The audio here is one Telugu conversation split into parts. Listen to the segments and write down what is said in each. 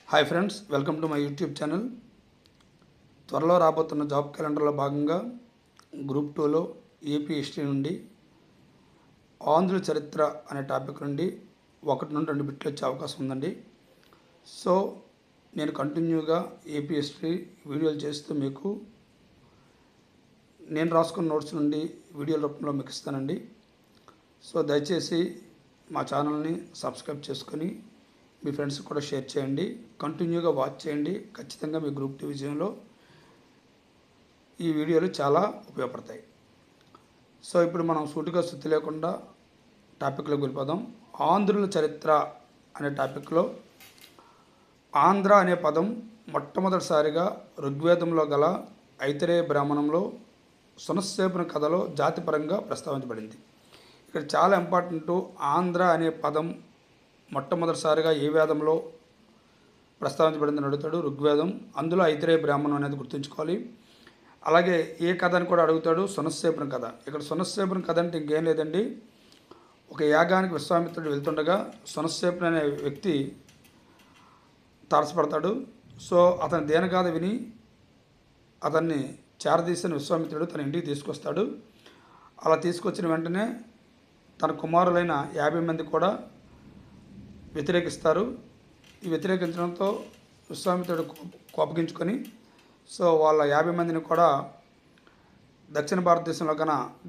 Hi friends, welcome to my YouTube channel. త్వరలో రాబోతున్న జాబ్ క్యాలెండర్లో భాగంగా గ్రూప్ 2లో ఏపీ హిస్టరీ నుండి ఆంధ్రుల చరిత్ర అనే టాపిక్ నుండి 1 నుండి 2 బిట్లు వచ్చే అవకాశం ఉందండి. సో నేను కంటిన్యూగా ఏపీ హిస్టరీ వీడియోలు చేస్తూ మీకు నేను రాసుకున్న నోట్స్ నుండి వీడియోల రూపంలో మీకు ఇస్తానండి. సో దయచేసి మా ఛానల్ని సబ్స్క్రైబ్ చేసుకొని మీ ఫ్రెండ్స్ కూడా షేర్ చేయండి. కంటిన్యూగా వాచ్ చేయండి. ఖచ్చితంగా మీ గ్రూప్ 2 విజయంలో ఈ వీడియోలు చాలా ఉపయోగపడతాయి. సో ఇప్పుడు మనం సూటిగా సుత్తి లేకుండా టాపిక్లోకి వెళ్ళిపోదాం. ఆంధ్రుల చరిత్ర అనే టాపిక్లో ఆంధ్ర అనే పదం మొట్టమొదటిసారిగా ఋగ్వేదంలో గల ఐతరేయ బ్రాహ్మణంలో సునస్సేపుని కథలో జాతిపరంగా ప్రస్తావించబడింది. ఇక్కడ చాలా ఇంపార్టెంట్. ఆంధ్ర అనే పదం మొట్టమొదటిసారిగా ఏ వేదంలో ప్రస్తావించబడిందని అడుగుతాడు, ఋగ్వేదం. అందులో ఐతరేయ బ్రాహ్మణం అనేది గుర్తుంచుకోవాలి. అలాగే ఏ కథ అని కూడా అడుగుతాడు, సునస్సేపుని కథ. ఇక్కడ సునస్సేపుని కథ అంటే ఇంకేం లేదండి, ఒక యాగానికి విశ్వామిత్రుడు వెళ్తుండగా సునస్సేపుని అనే వ్యక్తి తారసపడతాడు. సో అతని దేనగాథ విని అతన్ని చేరదీసిన విశ్వామిత్రుడు తన ఇంటికి తీసుకొస్తాడు. అలా తీసుకొచ్చిన వెంటనే తన కుమారులైన 50 మంది కూడా వ్యతిరేకిస్తారు. ఈ వ్యతిరేకించడంతో విశ్వామిత్రుడు కోపగించుకొని వాళ్ళ 50 మందిని కూడా దక్షిణ భారతదేశంలో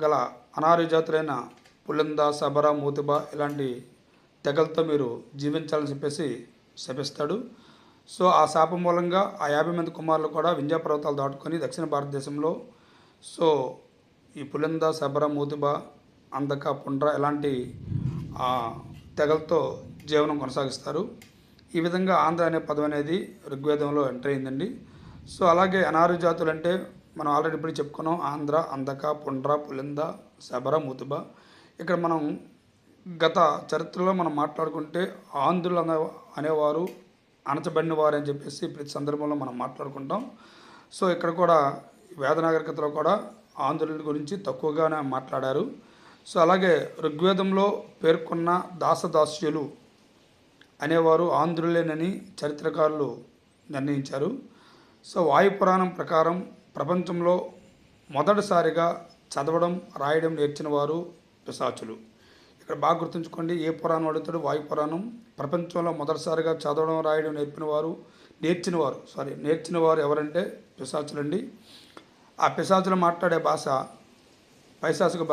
గల అనార్య జాతులైన పులింద, సబర, మూతిబ ఇలాంటి తెగలతో మీరు జీవించాలని చెప్పేసి శపిస్తాడు. సో ఆ శాపం మూలంగా ఆ 50 మంది కుమారులు కూడా వింధ్య పర్వతాలు దాటుకొని దక్షిణ భారతదేశంలో ఈ పులింద, సబర, మూతిబ, అందక, పుండ్ర ఇలాంటి తెగలతో జీవనం కొనసాగిస్తారు. ఈ విధంగా ఆంధ్ర అనే పదం అనేది ఋగ్వేదంలో ఎంటర్ అయిందండి. సో అలాగే అనార్య జాతులు అంటే మనం ఆల్రెడీ ఇప్పుడు చెప్పుకున్నాం. ఆంధ్ర, అందక, పుండ్ర, పులింద, శబర, మూతిబ. ఇక్కడ మనం గత చరిత్రలో మనం మాట్లాడుకుంటే ఆంధ్రులు అనేవారు అణచబడిన వారు అని చెప్పేసి ప్రతి సందర్భంలో మనం మాట్లాడుకుంటాం. సో ఇక్కడ కూడా వేద నాగరికతలో కూడా ఆంధ్రుల గురించి తక్కువగానే మాట్లాడారు. సో అలాగే ఋగ్వేదంలో పేర్కొన్న దాసదాస్యులు అనేవారు ఆంధ్రులేనని చరిత్రకారులు నిర్ణయించారు. సో వాయుపురాణం ప్రకారం ప్రపంచంలో మొదటిసారిగా చదవడం, రాయడం నేర్చిన వారు పిశాచులు. ఇక్కడ బాగా గుర్తుంచుకోండి. ఏ పురాణం అడుగుతాడు? వాయుపురాణం. ప్రపంచంలో మొదటిసారిగా చదవడం, రాయడం నేర్చిన వారు ఎవరంటే పిశాచులండి. ఆ పిశాచులు మాట్లాడే భాష పైశాసిక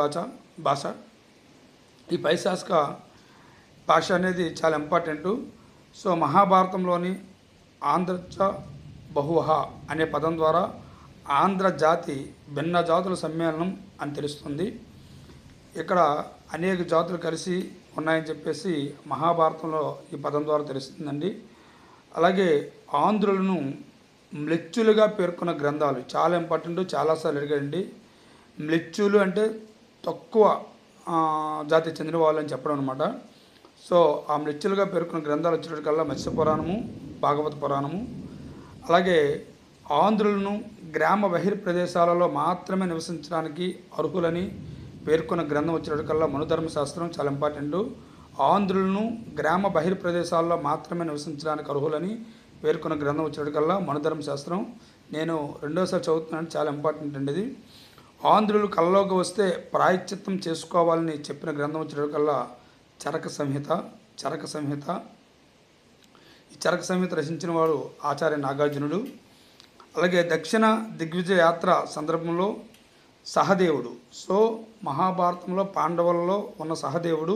భాష. ఈ పైశాసిక భాష అనేది చాలా ఇంపార్టెంటు. సో మహాభారతంలోని ఆంధ్రచ బహువహ అనే పదం ద్వారా ఆంధ్ర జాతి భిన్న జాతుల సమ్మేళనం అని తెలుస్తుంది. ఇక్కడ అనేక జాతులు కలిసి ఉన్నాయని చెప్పేసి మహాభారతంలో ఈ పదం ద్వారా తెలుస్తుందండి. అలాగే ఆంధ్రులను మ్లెచ్చులుగా పేర్కొన్న గ్రంథాలు చాలా ఇంపార్టెంట్. చాలాసార్లు అడిగారండి. మ్లెచ్చులు అంటే తక్కువ జాతికి చెందిన వాళ్ళు అని చెప్పడం అనమాట. సో ఆ మ్లెచ్చులుగా పేర్కొన్న గ్రంథాలు వచ్చేటప్పటికల్లా మత్స్య పురాణము, భాగవత పురాణము. అలాగే ఆంధ్రులను గ్రామ బహిర్ ప్రదేశాలలో మాత్రమే నివసించడానికి అర్హులని పేర్కొన్న గ్రంథం వచ్చేటప్పటికల్లా మనుధర్మశాస్త్రం చాలా ఇంపార్టెంట్. ఆంధ్రులను గ్రామ బహిర్ ప్రదేశాల్లో మాత్రమే నివసించడానికి అర్హులని పేర్కొన్న గ్రంథం వచ్చేటప్పటికల్లా మనుధర్మశాస్త్రం. నేను రెండోసారి చదువుతున్నాను, చాలా ఇంపార్టెంట్ అండి ఇది. ఆంధ్రులు కళ్ళలోకి వస్తే ప్రాయశ్చిత్తం చేసుకోవాలని చెప్పిన గ్రంథం వచ్చేటప్పటికల్లా చరక సంహిత. ఈ చరక సంహిత రచించిన వాడు ఆచార్య నాగార్జునుడు. అలాగే దక్షిణ దిగ్విజయ యాత్ర సందర్భంలో సహదేవుడు. సో మహాభారతంలో పాండవులలో ఉన్న సహదేవుడు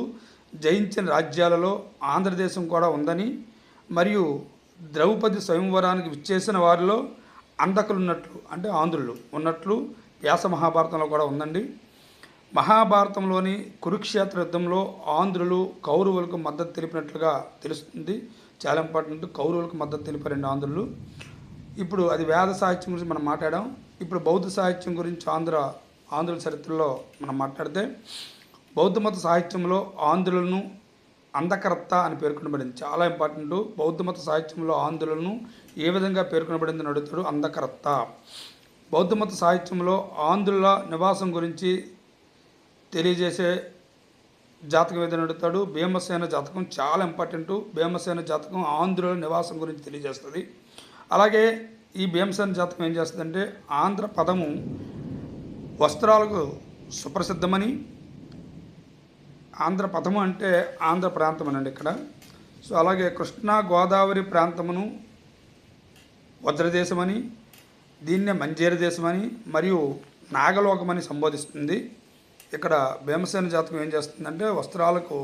జయించిన రాజ్యాలలో ఆంధ్రదేశం కూడా ఉందని, మరియు ద్రౌపది స్వయంవరానికి విచ్చేసిన వారిలో అంధకులు ఉన్నట్లు అంటే ఆంధ్రులు ఉన్నట్లు వ్యాస మహాభారతంలో కూడా ఉందండి. మహాభారతంలోని కురుక్షేత్ర యుద్ధంలో ఆంధ్రులు కౌరవులకు మద్దతు తెలిపినట్లుగా తెలుస్తుంది. చాలా ఇంపార్టెంట్. కౌరవులకు మద్దతు తెలిపారండి ఆంధ్రులు. ఇప్పుడు అది వేద సాహిత్యం గురించి మనం మాట్లాడాం. ఇప్పుడు బౌద్ధ సాహిత్యం గురించి ఆంధ్రుల చరిత్రలో మనం మాట్లాడితే బౌద్ధ మత సాహిత్యంలో ఆంధ్రులను అంధకర్త అని పేర్కొనబడింది. చాలా ఇంపార్టెంట్. బౌద్ధ మత సాహిత్యంలో ఆంధ్రులను ఏ విధంగా పేర్కొనబడిందని అడుగుతాడు, అంధకర్త. బౌద్ధ మత సాహిత్యంలో ఆంధ్రుల నివాసం గురించి తెలియజేసే జాతకం ఏదైనా అడుగుతాడు. భీమసేన జాతకం చాలా ఇంపార్టెంట్. భీమసేన జాతకం ఆంధ్రుల నివాసం గురించి తెలియజేస్తుంది. అలాగే ఈ భీమసేన జాతకం ఏం చేస్తుందంటే ఆంధ్ర పదము వస్త్రాలకు సుప్రసిద్ధమని, ఆంధ్ర పదము అంటే ఆంధ్ర ప్రాంతం అనండి ఇక్కడ. సో అలాగే కృష్ణా గోదావరి ప్రాంతమును వజ్రదేశమని, దీన్నే మంజేర దేశమని మరియు నాగలోకమని సంబోధిస్తుంది. ఇక్కడ భీమసేన జాతకం ఏం చేస్తుందంటే వస్త్రాలకు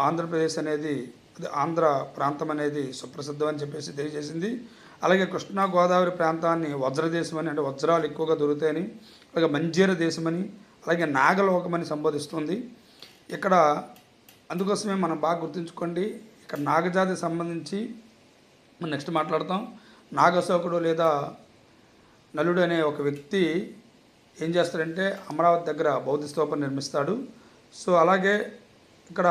ఆంధ్రప్రదేశ్ అనేది, అది ఆంధ్ర ప్రాంతం అనేది సుప్రసిద్ధం అని చెప్పేసి తెలియజేసింది. అలాగే కృష్ణా గోదావరి ప్రాంతాన్ని వజ్రదేశం అని, అంటే వజ్రాలు ఎక్కువగా దొరుకుతాయని, అలాగే మంజీర దేశమని, అలాగే నాగలోకమని సంబోధిస్తుంది ఇక్కడ. అందుకోసమే మనం బాగా గుర్తుంచుకోండి. ఇక్కడ నాగజాతికి సంబంధించి మనం నెక్స్ట్ మాట్లాడతాం. నాగశోకుడు లేదా నలుడు అనే ఒక వ్యక్తి ఏం చేస్తాడంటే అమరావతి దగ్గర బౌద్ధ స్తూపం నిర్మిస్తాడు. సో అలాగే ఇక్కడ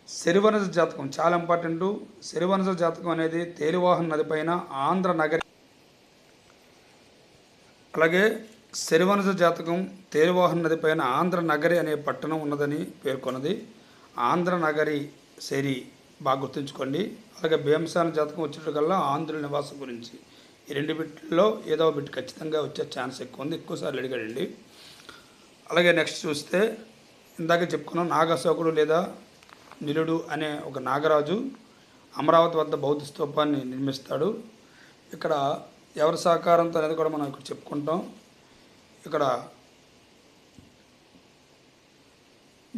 శరివనజ జాతకం చాలా ఇంపార్టెంట్. శరివనజ జాతకం అనేది తేలివాహన నదిపైన ఆంధ్ర నగరి, అలాగే శరివనజ జాతకం తేలివాహన నదిపైన ఆంధ్ర నగరి అనే పట్టణం ఉన్నదని పేర్కొన్నది. ఆంధ్ర నగరి శరి బాగా గుర్తుంచుకోండి. అలాగే భీమసేన జాతకం వచ్చేటకల్లా ఆంధ్రుల నివాసం గురించి, ఈ రెండు బిట్లో ఏదో బిట్ ఖచ్చితంగా వచ్చే ఛాన్స్ ఎక్కువ ఉంది, ఎక్కువసార్లు అడిగాడండి. అలాగే నెక్స్ట్ చూస్తే ఇందాక చెప్పుకున్నాం నాగశోకుడు లేదా నిలుడు అనే ఒక నాగరాజు అమరావతి వద్ద బౌద్ధ స్తూపాన్ని నిర్మిస్తాడు. ఇక్కడ ఎవరి సహకారంతో అనేది కూడా మనం ఇక్కడ చెప్పుకుంటాం. ఇక్కడ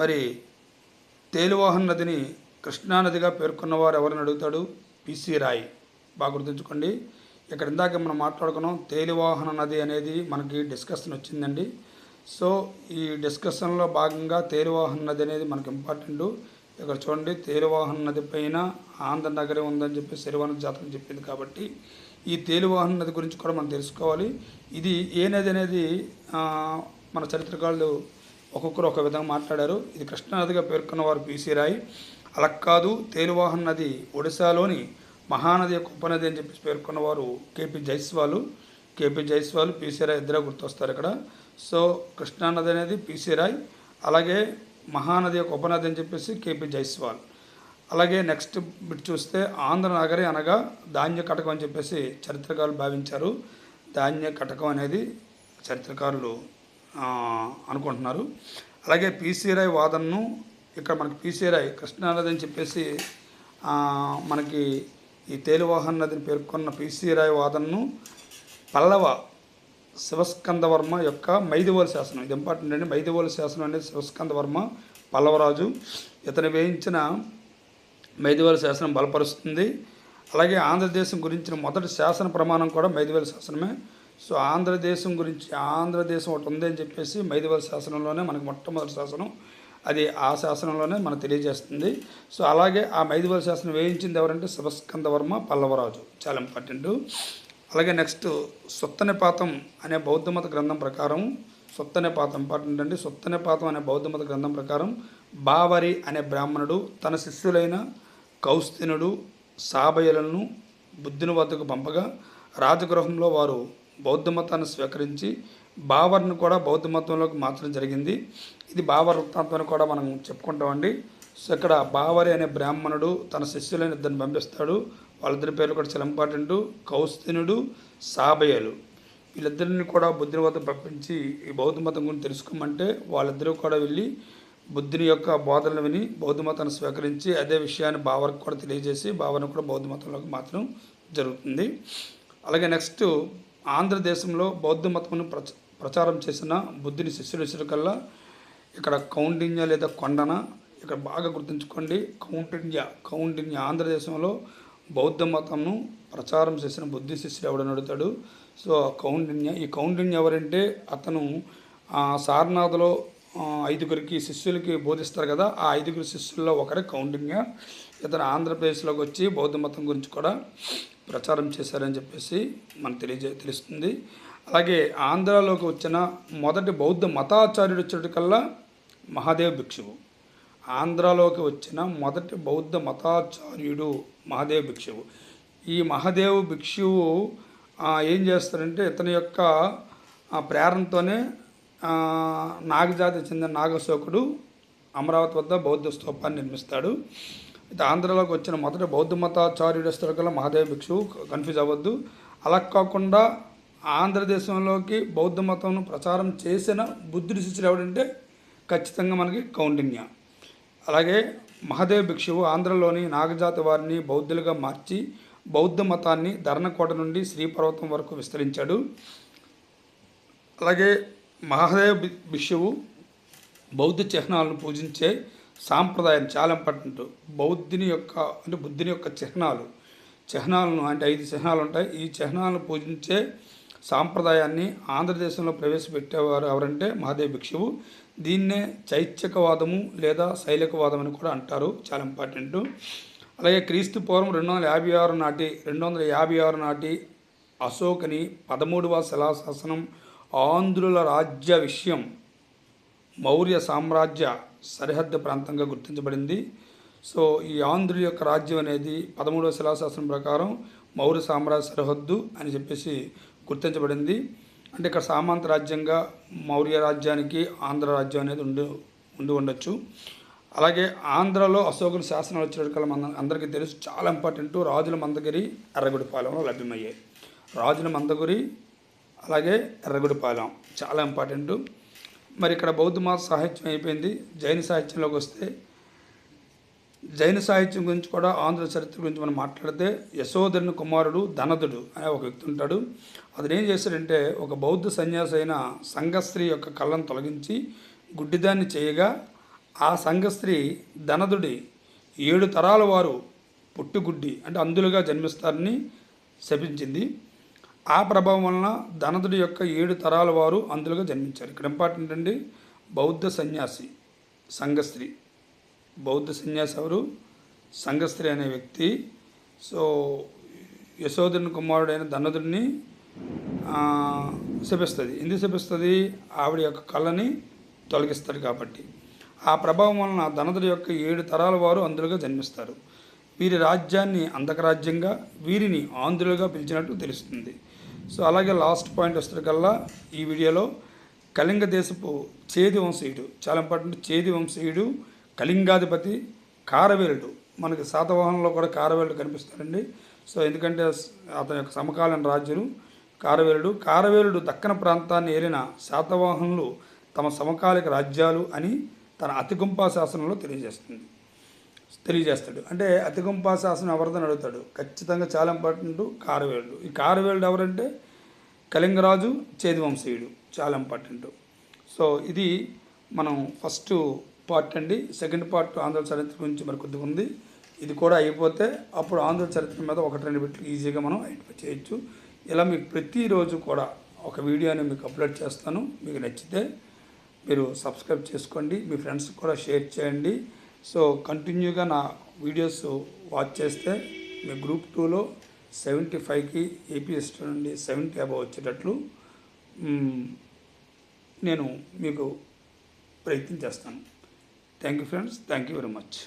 మరి తేలివాహన నదిని కృష్ణానదిగా పేర్కొన్నవారు ఎవరిని అడుగుతాడు? పిసి రాయ్. బాగా గుర్తుంచుకోండి. ఇక్కడ ఇందాక మనం మాట్లాడుకున్నాం తేలివాహన నది అనేది మనకి డిస్కషన్ వచ్చిందండి. సో ఈ డిస్కషన్లో భాగంగా తేలివాహన నది అనేది మనకి ఇంపార్టెంట్. ఇక్కడ చూడండి, తేలివాహన నది పైన ఆంధ్ర నగరం ఉందని చెప్పి శరివన జాతకం చెప్పింది. కాబట్టి ఈ తేలివాహన నది గురించి కూడా మనం తెలుసుకోవాలి. ఇది ఏ నది అనేది మన చరిత్రకారులు ఒక్కొక్కరు ఒక విధంగా మాట్లాడారు. ఇది కృష్ణానదిగా పేర్కొన్నవారు పిసి రాయ్. అలా కాదు, తేలివాహన నది ఒడిశాలోని మహానది యొక్క ఉపనది అని చెప్పి పేర్కొన్నవారు కేపీ జైస్వాల్, పిసి రాయ్ ఇద్దరే గుర్తొస్తారు ఇక్కడ. సో కృష్ణానది అనేది పిసి రాయ్, అలాగే మహానది యొక్క ఉపనది అని చెప్పేసి కేపీ జైస్వాల్. అలాగే నెక్స్ట్ బిట్ చూస్తే ఆంధ్ర నగరి అనగా ధాన్య కటకం అని చెప్పేసి చరిత్రకారులు భావించారు. ధాన్య కటకం అనేది చరిత్రకారులు అనుకుంటున్నారు. అలాగే పిసి రాయ్ వాదనను ఇక్కడ మనకి పిసి రాయ్ కృష్ణానది అని చెప్పేసి మనకి ఈ తేలివాహన నదిని పేర్కొన్న పిసి రాయ్ వాదనను పల్లవ శివస్కందవర్మ యొక్క మైదివోలు శాసనం, ఇది ఇంపార్టెంట్ అండి. మైదివోలు శాసనం అనేది శివస్కందవర్మ పల్లవరాజు ఇతను వేయించిన మైదివోలు శాసనం బలపరుస్తుంది. అలాగే ఆంధ్రదేశం గురించిన మొదటి శాసన ప్రమాణం కూడా మైదివోలు శాసనమే. సో ఆంధ్రదేశం గురించి, ఆంధ్రదేశం ఒకటి ఉంది అని చెప్పేసి మైదివోలు శాసనంలోనే మనకి మొట్టమొదటి శాసనం, అది ఆ శాసనంలోనే మనకు తెలియజేస్తుంది. సో అలాగే ఆ మైదివోలు శాసనం వేయించింది ఎవరంటే శివస్కందవర్మ పల్లవరాజు, చాలా ఇంపార్టెంట్. అలాగే నెక్స్ట్ సుత్తనిపాతం అనే బౌద్ధమత గ్రంథం ప్రకారం, సుత్తనిపాతం ఇంపార్టెంట్ అండి. సుత్తనిపాతం అనే బౌద్ధమత గ్రంథం ప్రకారం బావరి అనే బ్రాహ్మణుడు తన శిష్యులైన కౌస్థినుడు సాబయలను బుద్ధుని వద్దకు పంపగా రాజగృహంలో వారు బౌద్ధ మతాన్ని స్వీకరించి బావర్ను కూడా బౌద్ధ మతంలోకి మార్చడం జరిగింది. ఇది బావర్ వృత్తాంతం కూడా మనం చెప్పుకుంటామండి. సో ఇక్కడ బావరి అనే బ్రాహ్మణుడు తన శిష్యులైన ఇద్దరిని పంపిస్తాడు. వాళ్ళిద్దరి పేర్లు కూడా చాలా ఇంపార్టెంట్, కౌస్థినుడు, సాబయలు. వీళ్ళిద్దరిని కూడా బుద్ధుని వద్ద పంపించి ఈ బౌద్ధ మతం గురించి తెలుసుకోమంటే వాళ్ళిద్దరూ కూడా వెళ్ళి బుద్ధుని యొక్క బోధనలు విని బౌద్ధ మతాన్ని స్వీకరించి అదే విషయాన్ని బావర్కి కూడా తెలియజేసి బావర్ని కూడా బౌద్ధ మతంలోకి మార్చడం జరుగుతుంది. అలాగే నెక్స్ట్ ఆంధ్రదేశంలో బౌద్ధ మతమును ప్రచారం చేసిన బుద్ధుని శిష్యుల కల్లా ఇక్కడ కౌండిన్య లేదా కొండన, ఇక్కడ బాగా గుర్తుంచుకోండి. కౌండిన్య ఆంధ్రదేశంలో బౌద్ధ మతంను ప్రచారం చేసిన బుద్ధి శిష్యుడు ఎవడని అడుగుతాడు. సో ఈ కౌండిన్య ఎవరంటే అతను సారనాథ్లో 5గురికి శిష్యులకి బోధిస్తారు కదా, ఆ 5గురు శిష్యుల్లో ఒకరే కౌండిన్య. ఇతను ఆంధ్రప్రదేశ్లోకి వచ్చి బౌద్ధ మతం గురించి కూడా ప్రచారం చేశారని చెప్పేసి మనకు తెలుస్తుంది. అలాగే ఆంధ్రాలోకి వచ్చిన మొదటి బౌద్ధ మతాచార్యుడు వచ్చేటికల్లా మహాదేవ్ భిక్షువు. ఆంధ్రాలోకి వచ్చిన మొదటి బౌద్ధ మతాచార్యుడు మహాదేవ్ భిక్షువు. ఈ మహాదేవ్ భిక్షువు ఏం చేస్తారంటే ఇతని యొక్క ప్రేరణతోనే నాగజాతికి చెందిన నాగశోకుడు అమరావతి వద్ద బౌద్ధ స్తూపాన్ని నిర్మిస్తాడు. అయితే ఆంధ్రలోకి వచ్చిన మొదటి బౌద్ధ మతాచార్యుడు కల్లా మహాదేవ భిక్షువు, కన్ఫ్యూజ్ అవ్వద్దు. అలా కాకుండా ఆంధ్రదేశంలోకి బౌద్ధ మతంను ప్రచారం చేసిన బుద్ధుడి శిష్యుడు ఎవడంటే ఖచ్చితంగా మనకి కౌండిన్య. అలాగే మహాదేవ భిక్షువు ఆంధ్రలోని నాగజాతి వారిని బౌద్ధులుగా మార్చి బౌద్ధ మతాన్ని ధర్మకోట నుండి శ్రీపర్వతం వరకు విస్తరించాడు. అలాగే మహాదేవ భిక్షువు బౌద్ధ చిహ్నాలను పూజించే సాంప్రదాయం చాలా ఇంపార్టెంట్. బుద్ధుని యొక్క చిహ్నాలను అంటే 5 చిహ్నాలు ఉంటాయి. ఈ చిహ్నాలను పూజించే సాంప్రదాయాన్ని ఆంధ్రదేశంలో ప్రవేశపెట్టేవారు ఎవరంటే మహాదేవ భిక్షువు. దీన్నే చైత్యకవాదము లేదా శైలికవాదం అని కూడా అంటారు, చాలా ఇంపార్టెంట్. అలాగే క్రీస్తు పూర్వం 256 నాటి అశోకుని 13వ శిలాశాసనం ఆంధ్రుల రాజ్య విషయం మౌర్య సామ్రాజ్య సరిహద్దు ప్రాంతంగా గుర్తించబడింది. సో ఈ ఆంధ్రుల యొక్క రాజ్యం అనేది 13వ శిలాశాసనం ప్రకారం మౌర్య సామ్రాజ్య సరిహద్దు అని చెప్పేసి గుర్తించబడింది. అంటే ఇక్కడ సామంత రాజ్యంగా మౌర్య రాజ్యానికి ఆంధ్ర రాజ్యం అనేది ఉండొచ్చు. అలాగే ఆంధ్రలో అశోకుని శాసనాలు వచ్చేటికల్లా మన అందరికీ తెలుసు, చాలా ఇంపార్టెంట్. రాజుల మందగిరి, ఎర్రగుడిపాలెంలో లభ్యమయ్యాయి. రాజుల మందగిరి అలాగే ఎర్రగుడిపాలెం చాలా ఇంపార్టెంట్. మరి ఇక్కడ బౌద్ధ మత సాహిత్యం అయిపోయింది. జైన సాహిత్యంలోకి వస్తే జైన సాహిత్యం గురించి కూడా ఆంధ్ర చరిత్ర గురించి మనం మాట్లాడితే యశోధరుని కుమారుడు ధనదుడు అనే ఒక వ్యక్తి ఉంటాడు. అతను ఏం చేశాడంటే ఒక బౌద్ధ సన్యాసి అయిన సంఘస్త్రీ యొక్క కళ్ళను తొలగించి గుడ్డిదాన్ని చేయగా ఆ సంఘస్త్రీ ధనదుడి 7 తరాల వారు పుట్టుగుడ్డి అంటే అందులుగా జన్మిస్తారని శపించింది. ఆ ప్రభావం వలన ధనదుడి యొక్క 7 తరాల వారు అందులుగా జన్మించారు. ఇక్కడ ఇంపార్టెంట్ అండి, బౌద్ధ సన్యాసి సంఘస్త్రీ. బౌద్ధ సన్యాసి ఎవరు? సంఘస్త్రీ అనే వ్యక్తి. సో యశోధరుని కుమారుడైన ధనదుడిని శపిస్తుంది. ఎందుకు శపిస్తుంది? ఆవిడ యొక్క కళ్ళని తొలగిస్తాడు కాబట్టి. ఆ ప్రభావం వలన ధనదుడి యొక్క 7 తరాల వారు అందులుగా జన్మిస్తారు. వీరి రాజ్యాన్ని అంధకరాజ్యంగా, వీరిని ఆంధ్రులుగా పిలిచినట్టు తెలుస్తుంది. సో అలాగే లాస్ట్ పాయింట్ వస్తే ఈ వీడియోలో కళింగ దేశపు చేది వంశీయుడు, చాలా ఇంపార్టెంట్. చేది వంశీయుడు కళింగాధిపతి కారవేలుడు. మనకి శాతవాహనంలో కూడా కారవేలుడు కనిపిస్తాడండి. సో ఎందుకంటే అతని యొక్క సమకాలీన రాజులు కారవేలుడు దక్కన ప్రాంతాన్ని ఏలిన శాతవాహనులు తమ సమకాలిక రాజ్యాలు అని తన అతిగుంపా శాసనంలో తెలియజేస్తాడు. అంటే అతిగుంపా శాసనం ఎవరిదని అడుగుతాడు, ఖచ్చితంగా చాలా ఇంపార్టెంట్ కారవేలుడు. ఈ కారవేలుడు ఎవరంటే కళింగరాజు చేది వంశీయుడు, చాలా ఇంపార్టెంట్. సో ఇది మనం ఫస్ట్ పార్ట్ అండి. సెకండ్ పార్ట్ ఆంధ్ర చరిత్ర గురించి మరి కొద్దిగా ఉంది. ఇది కూడా అయిపోతే అప్పుడు ఆంధ్ర చరిత్ర మీద 1-2 బిట్లు ఈజీగా మనం ఐడెంటిఫై చేయొచ్చు. ఇలా మీకు ప్రతిరోజు కూడా ఒక వీడియోని మీకు అప్లోడ్ చేస్తాను. మీకు నచ్చితే మీరు సబ్స్క్రైబ్ చేసుకోండి, మీ ఫ్రెండ్స్కి కూడా షేర్ చేయండి. సో కంటిన్యూగా నా వీడియోస్ వాచ్ చేస్తే మీ గ్రూప్ 2లో 75కి ఏపీ హిస్టరీ నుండి 70 అబవ్ వచ్చేటట్లు నేను మీకు ప్రయత్నం చేస్తాను. Thank you friends, thank you very much.